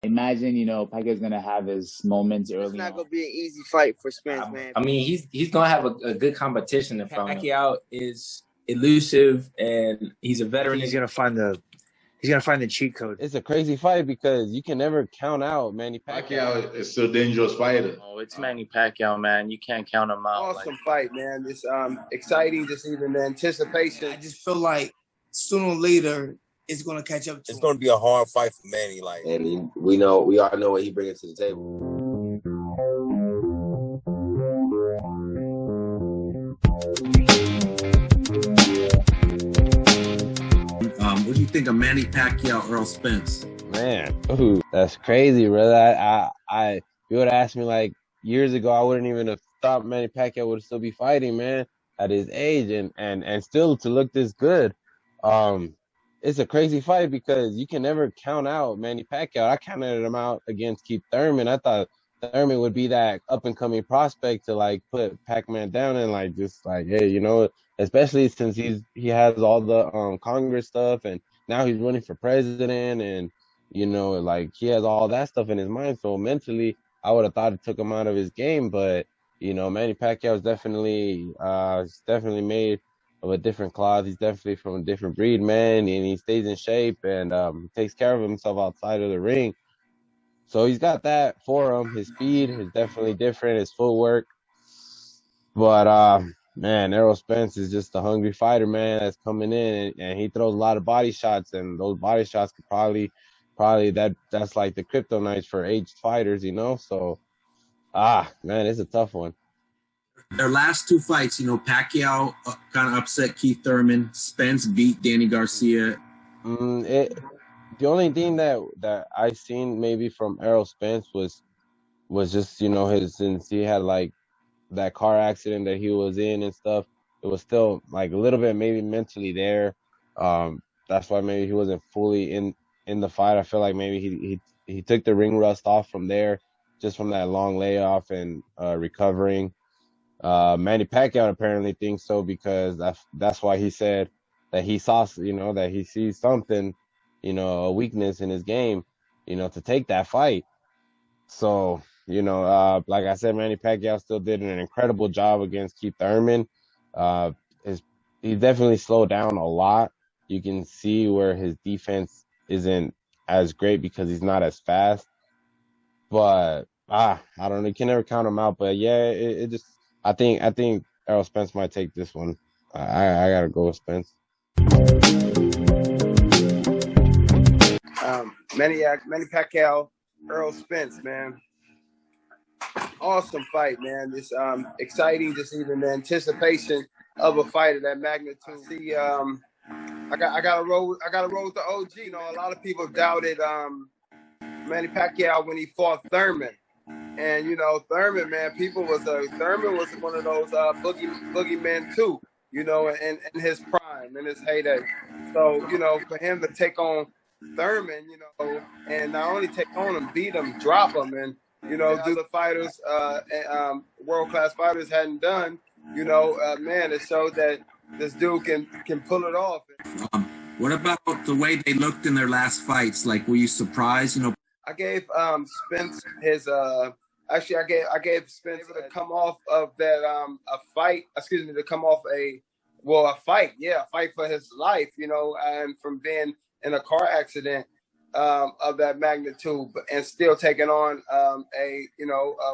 Imagine, Pacquiao's gonna have his moments early. It's not gonna be an easy fight for Spence, man. I mean, he's gonna have a good competition in front of him. Pacquiao is elusive, and he's a veteran. He's gonna find the cheat code. It's a crazy fight because you can never count out Manny Pacquiao. Pacquiao is still a dangerous fighter. Oh, it's Manny Pacquiao, man. You can't count him out. Awesome fight, man. It's exciting, just even the anticipation. I just feel like sooner or later it's gonna catch up to It's him. gonna be a hard fight for Manny, and we all know what he brings to the table. What do you think of Manny Pacquiao, Errol Spence? Man, ooh, that's crazy, brother. If you would have asked me like years ago, I wouldn't even have thought Manny Pacquiao would still be fighting, man, at his age and still to look this good. It's a crazy fight because you can never count out Manny Pacquiao. I counted him out against Keith Thurman. I thought Thurman would be that up and coming prospect to like put Pac-Man down and just hey, especially since he has all the Congress stuff and now he's running for president and he has all that stuff in his mind. So mentally, I would have thought it took him out of his game. But Manny Pacquiao is definitely made of a different cloth. He's definitely from a different breed, man, and he stays in shape and takes care of himself outside of the ring. So he's got that for him. His speed is definitely different. His footwork, but man, Errol Spence is just a hungry fighter, man, that's coming in and he throws a lot of body shots, and those body shots could probably that's like the kryptonite for aged fighters, So, man, it's a tough one. Their last two fights, Pacquiao kind of upset Keith Thurman. Spence beat Danny Garcia. The only thing that I seen maybe from Errol Spence was just since he had like that car accident that he was in and stuff, it was still like a little bit maybe mentally there. That's why maybe he wasn't fully in the fight. I feel like maybe he took the ring rust off from there, just from that long layoff and recovering. Manny Pacquiao apparently thinks so because that's why he said that he saw, that he sees something, a weakness in his game, to take that fight. So, like I said, Manny Pacquiao still did an incredible job against Keith Thurman. He definitely slowed down a lot. You can see where his defense isn't as great because he's not as fast. But I don't know. You can never count him out. But yeah, it just I think Errol Spence might take this one. I gotta go with Spence. Manny Pacquiao, Errol Spence, man. Awesome fight, man. It's exciting, just even the anticipation of a fight of that magnitude. See, I got to roll with the OG. A lot of people doubted Manny Pacquiao when he fought Thurman. And Thurman, man, Thurman was one of those boogeymen too, in his prime, in his heyday. So, for him to take on Thurman, and not only take on him, beat him, drop him, and do the fighters, world-class fighters hadn't done, man, it showed that this dude can pull it off. What about the way they looked in their last fights? Like, were you surprised? I gave Spence his I gave Spence to come off of that a fight for his life, and from being in a car accident of that magnitude, and still taking on a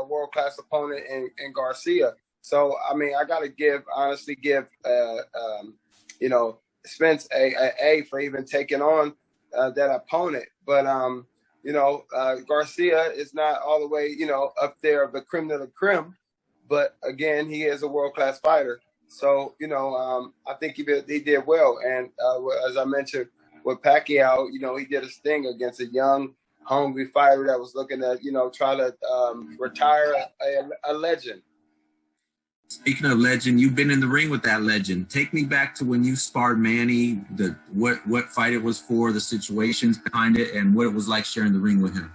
world-class opponent in Garcia. So I mean, I gotta give Spence a for even taking on that opponent, but Garcia is not all the way, up there of the creme de la creme, but again, he is a world-class fighter. So, I think he did well. And as I mentioned with Pacquiao, he did his thing against a young, hungry fighter that was looking to, try to retire a legend. Speaking of legend, you've been in the ring with that legend. Take me back to when you sparred Manny, what fight it was for, the situations behind it, and what it was like sharing the ring with him.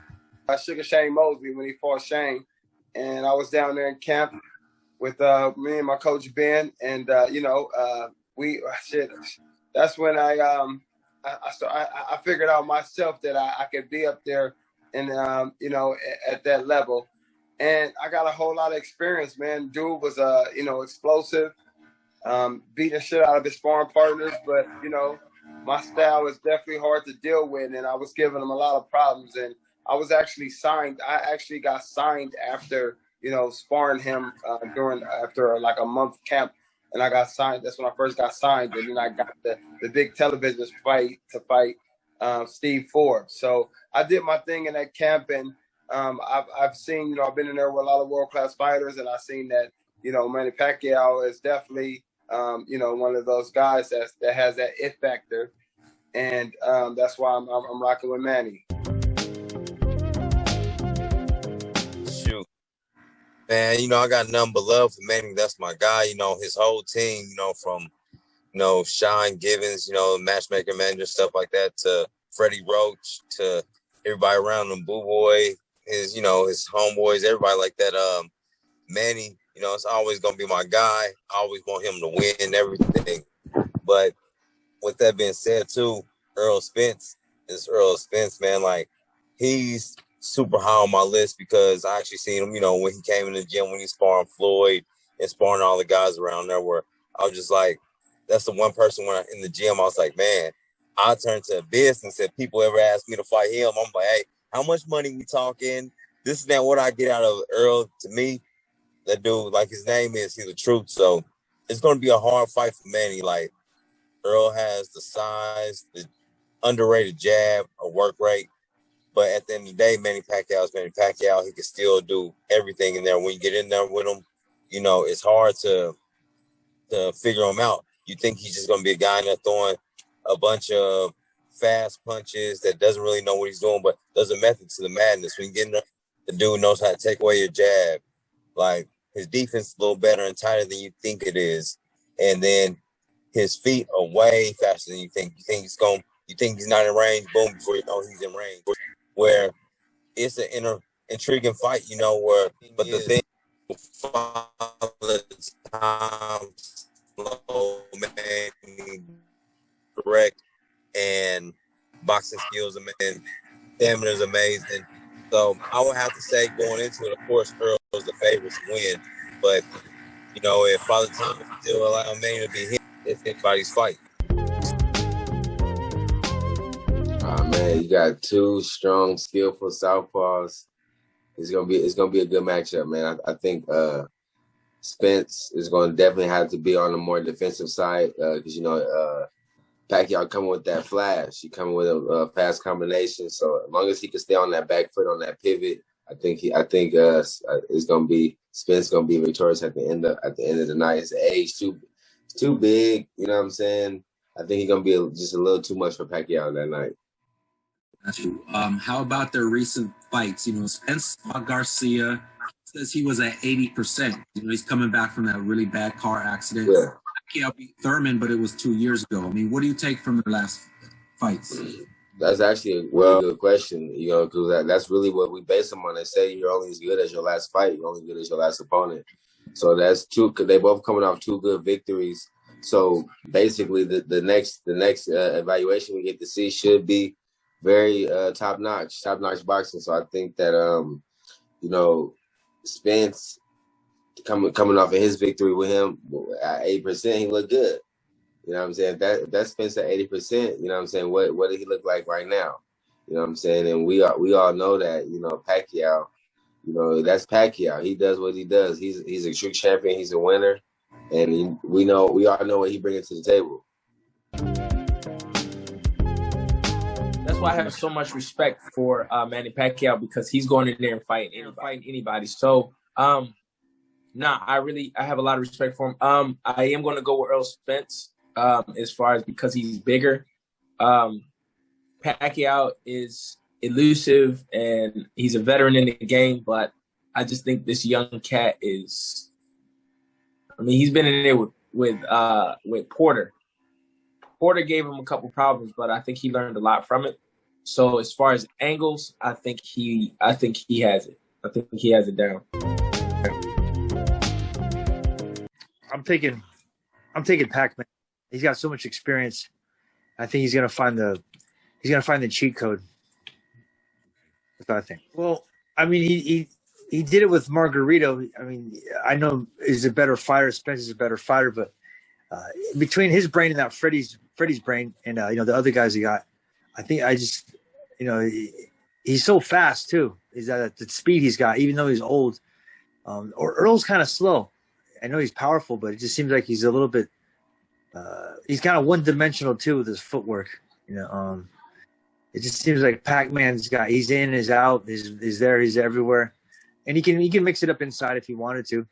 I shook Shane Mosby when he fought Shane, and I was down there in camp with me and my coach Ben, and that's when I figured out myself that I could be up there and at that level. And I got a whole lot of experience, man. Dude was explosive, beating shit out of his sparring partners, but my style was definitely hard to deal with, and I was giving him a lot of problems. And I was actually signed. I actually got signed after sparring him after like a month camp, and I got signed. That's when I first got signed, and then I got the big television fight to fight Steve Forbes. So I did my thing in that camp, and I've seen I've been in there with a lot of world class fighters, and I've seen that Manny Pacquiao is definitely one of those guys that has that it factor, and that's why I'm rocking with Manny. Shoot, man, I got nothing but love for Manny. That's my guy. His whole team. From Sean Givens, matchmaker, manager, stuff like that, to Freddie Roach, to everybody around him, Boo Boy, his his homeboys, everybody like that. Manny, it's always gonna be my guy. I always want him to win and everything. But with that being said, too, Errol Spence, man. Like, he's super high on my list because I actually seen him, when he came in the gym, when he sparring Floyd and sparring all the guys around there, where I was just like, that's the one person when in the gym, I was like, man, I turned to a business. If people ever ask me to fight him, I'm like, hey, how much money we talking? This is not what I get out of Errol. To me, that dude, like his name is, he's the truth. So it's going to be a hard fight for Manny. Like, Errol has the size, the underrated jab, a work rate. But at the end of the day, Manny Pacquiao is Manny Pacquiao. He can still do everything in there. When you get in there with him, it's hard to figure him out. You think he's just going to be a guy in there throwing a bunch of fast punches that doesn't really know what he's doing, but there's a method to the madness. When you get in there, the dude knows how to take away your jab. Like, his defense is a little better and tighter than you think it is. And then his feet are way faster than you think. You think he's not in range, boom, before you know he's in range. Where it's an intriguing fight, but the thing, father time, slow, man, correct, and boxing skills, man, stamina is amazing. So I would have to say, going into it, of course, Earl was the favorite to win. But, if Father Time is still allowing Manny to be him, it's anybody's fight. Man, you got two strong, skillful southpaws. It's gonna be a good matchup, man. I think Spence is going to definitely have to be on the more defensive side because Pacquiao coming with that flash. He coming with a fast combination. So as long as he can stay on that back foot, on that pivot, I think it's gonna be Spence gonna be victorious at the end of the night. His age too big. You know what I'm saying? I think he's gonna be just a little too much for Pacquiao that night. That's true. How about their recent fights? Spence Garcia says he was at 80%. He's coming back from that really bad car accident. Yeah. Pacquiao beat Thurman, but it was 2 years ago. I mean, what do you take from their last fights? That's actually a really good question, because that's really what we base them on. They say you're only as good as your last fight. You're only as good as your last opponent. So that's two, because they both coming off two good victories. So basically, the next evaluation we get to see should be very top notch boxing. So I think that Spence coming off of his victory with him at 8%, he looked good. You know what I'm saying? That Spence at 80%, you know what I'm saying? What did he look like right now? You know what I'm saying? And we all know that, Pacquiao, that's Pacquiao. He does what he does. He's a true champion. He's a winner. And we all know what he brings to the table. That's why I have so much respect for Manny Pacquiao, because he's going in there and fighting anybody. So, I have a lot of respect for him. I am going to go with Errol Spence as far as because he's bigger. Pacquiao is elusive and he's a veteran in the game, but I just think this young cat is. I mean, he's been in there with Porter. Porter gave him a couple problems, but I think he learned a lot from it. So as far as angles, I think he has it. I think he has it down. I'm taking Pac-Man. He's got so much experience. I think he's gonna find the cheat code. I think. Well, I mean, he did it with Margarito. I mean, I know he's a better fighter. Spence is a better fighter, but between his brain and that Freddie's brain, and the other guys he got, I think he's so fast too. He's at the speed he's got, even though he's old. Or Earl's kind of slow. I know he's powerful, but it just seems like he's a little bit. He's kind of one-dimensional too with his footwork. It just seems like Pac-Man's got. He's in, he's out, he's there, he's everywhere, and he can mix it up inside if he wanted to.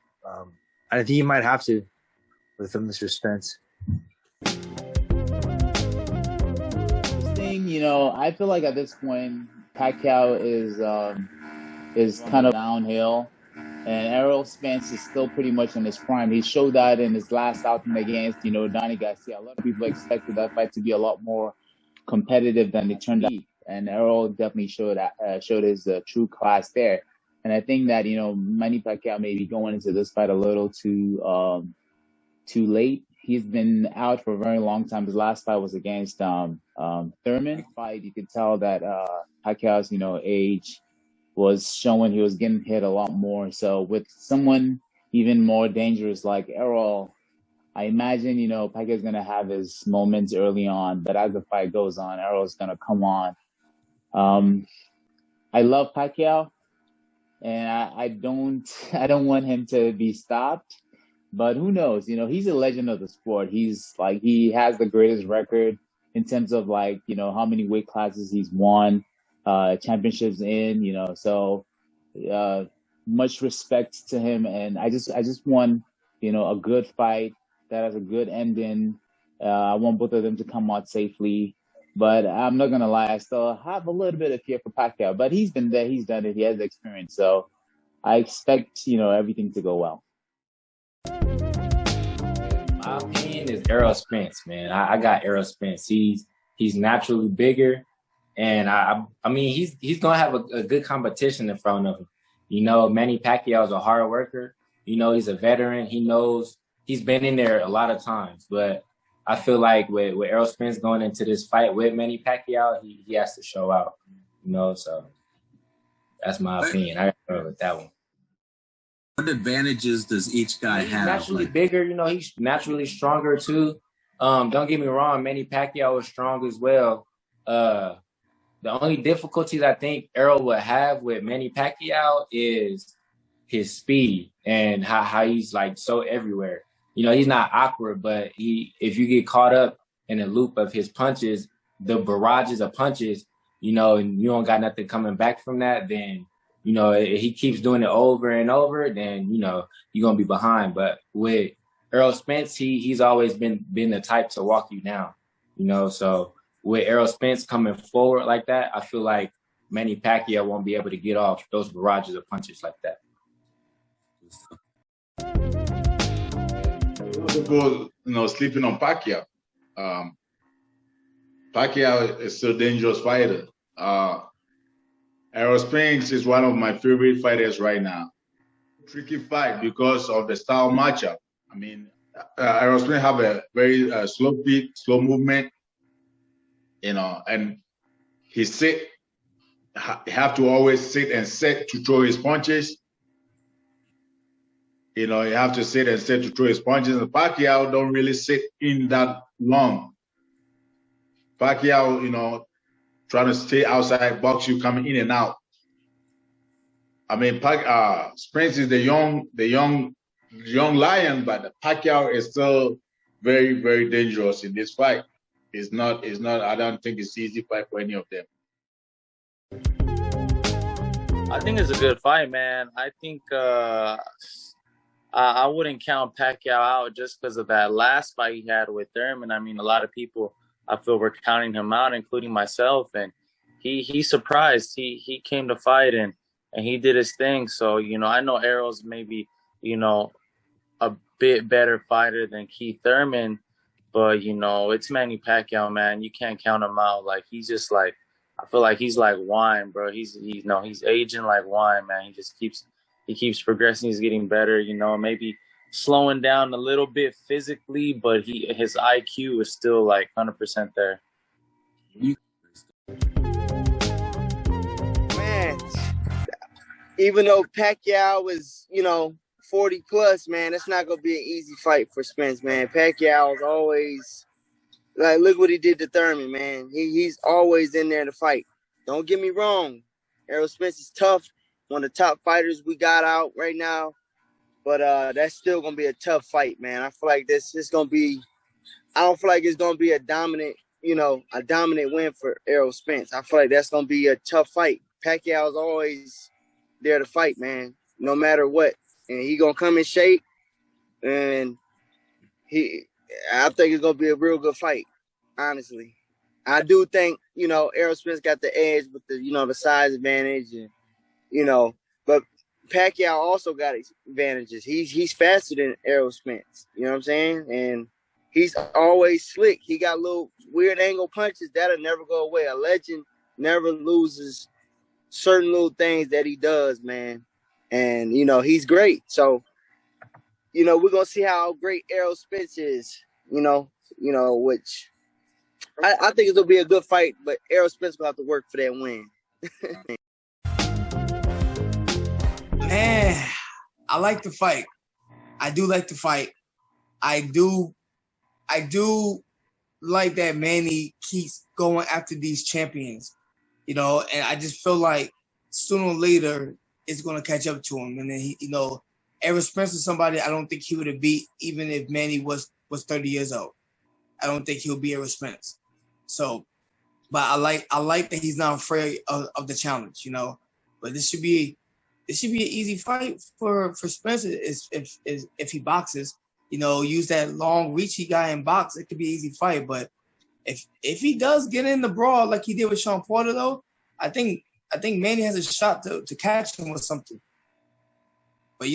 I think he might have to with Mr. Spence. I feel like at this point, Pacquiao is kind of downhill, and Errol Spence is still pretty much in his prime. He showed that in his last outing against, Donny Garcia. A lot of people expected that fight to be a lot more competitive than it turned out, and Errol definitely showed his true class there. And I think that Manny Pacquiao may be going into this fight a little too late. He's been out for a very long time. His last fight was against Thurman. Fight, you could tell that Pacquiao's age was showing. He was getting hit a lot more. So with someone even more dangerous like Errol, I imagine Pacquiao's gonna have his moments early on, but as the fight goes on, Errol's gonna come on. I love Pacquiao, and I don't want him to be stopped. But who knows? He's a legend of the sport. He has the greatest record in terms of how many weight classes he's won, championships in. So much respect to him, and I just want a good fight that has a good ending. I want both of them to come out safely. But I'm not gonna lie, I still have a little bit of fear for Pacquiao. But he's been there, he's done it, he has experience, so I expect everything to go well. My opinion is Errol Spence, man. I got Errol Spence. He's naturally bigger, and I mean he's gonna have a good competition in front of him. Manny Pacquiao is a hard worker. He's a veteran. He knows he's been in there a lot of times. But I feel like with Errol Spence going into this fight with Manny Pacquiao, he has to show out. So that's my opinion. I agree with that one. What advantages does each guy have? He's naturally bigger, he's naturally stronger too. Don't get me wrong, Manny Pacquiao is strong as well. The only difficulties I think Errol would have with Manny Pacquiao is his speed and how he's so everywhere. He's not awkward, but if you get caught up in a loop of his punches, the barrages of punches, and you don't got nothing coming back from that, then if he keeps doing it over and over, then, you're going to be behind. But with Errol Spence, he's always been the type to walk you down, So with Errol Spence coming forward like that, I feel like Manny Pacquiao won't be able to get off those barrages of punches like that. People, sleeping on Pacquiao. Pacquiao is still a dangerous fighter. Errol Spence is one of my favorite fighters right now. Tricky fight because of the style matchup. I mean, Errol Spence have a very slow beat, slow movement, and he have to always sit and set to throw his punches. You have to sit and set to throw his punches. And Pacquiao don't really sit in that long. Pacquiao, trying to stay outside, box you, coming in and out. I mean, Spence is the young lion, but Pacquiao is still very, very dangerous in this fight. It's not. I don't think it's an easy fight for any of them. I think it's a good fight, man. I think I wouldn't count Pacquiao out just because of that last fight he had with Thurman. I mean, a lot of people, I feel, were counting him out, including myself. And he surprised. He came to fight and he did his thing. So, I know Errol's maybe, a bit better fighter than Keith Thurman. But, it's Manny Pacquiao, man. You can't count him out. He's just I feel like he's like wine, bro. He's aging like wine, man. He keeps progressing. He's getting better, maybe slowing down a little bit physically, but his IQ is still 100% there. Man, even though Pacquiao is, 40 plus, man, it's not gonna be an easy fight for Spence, man. Pacquiao is always like, look what he did to Thurman, man. He's always in there to fight. Don't get me wrong, Errol Spence is tough, one of the top fighters we got out right now. But that's still gonna be a tough fight, man. I feel like this is gonna be. I don't feel like it's gonna be a dominant win for Errol Spence. I feel like that's gonna be a tough fight. Pacquiao's always there to fight, man, no matter what, and he gonna come in shape, and I think it's gonna be a real good fight. Honestly, I do think Errol Spence got the edge with the the size advantage, and but Pacquiao also got advantages. He's faster than Errol Spence. You know what I'm saying? And he's always slick. He got little weird angle punches that'll never go away. A legend never loses certain little things that he does, man. And he's great. So, we're gonna see how great Errol Spence is. Which I think it'll be a good fight, but Errol Spence will have to work for that win. Man, I like the fight. I do like the fight. I do like that Manny keeps going after these champions, and I just feel like sooner or later it's going to catch up to him. And then Errol Spence is somebody I don't think he would have beat even if Manny was 30 years old. I don't think he'll be Errol Spence. So, but I like that he's not afraid of the challenge, But this should be an easy fight for Spence if he boxes. Use that long reach he got in box. It could be an easy fight. But if he does get in the brawl like he did with Sean Porter, though, I think Manny has a shot to catch him with something. But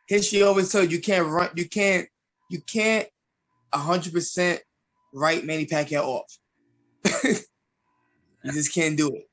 history always tells you can't run. You can't 100% write Manny Pacquiao off. You just can't do it.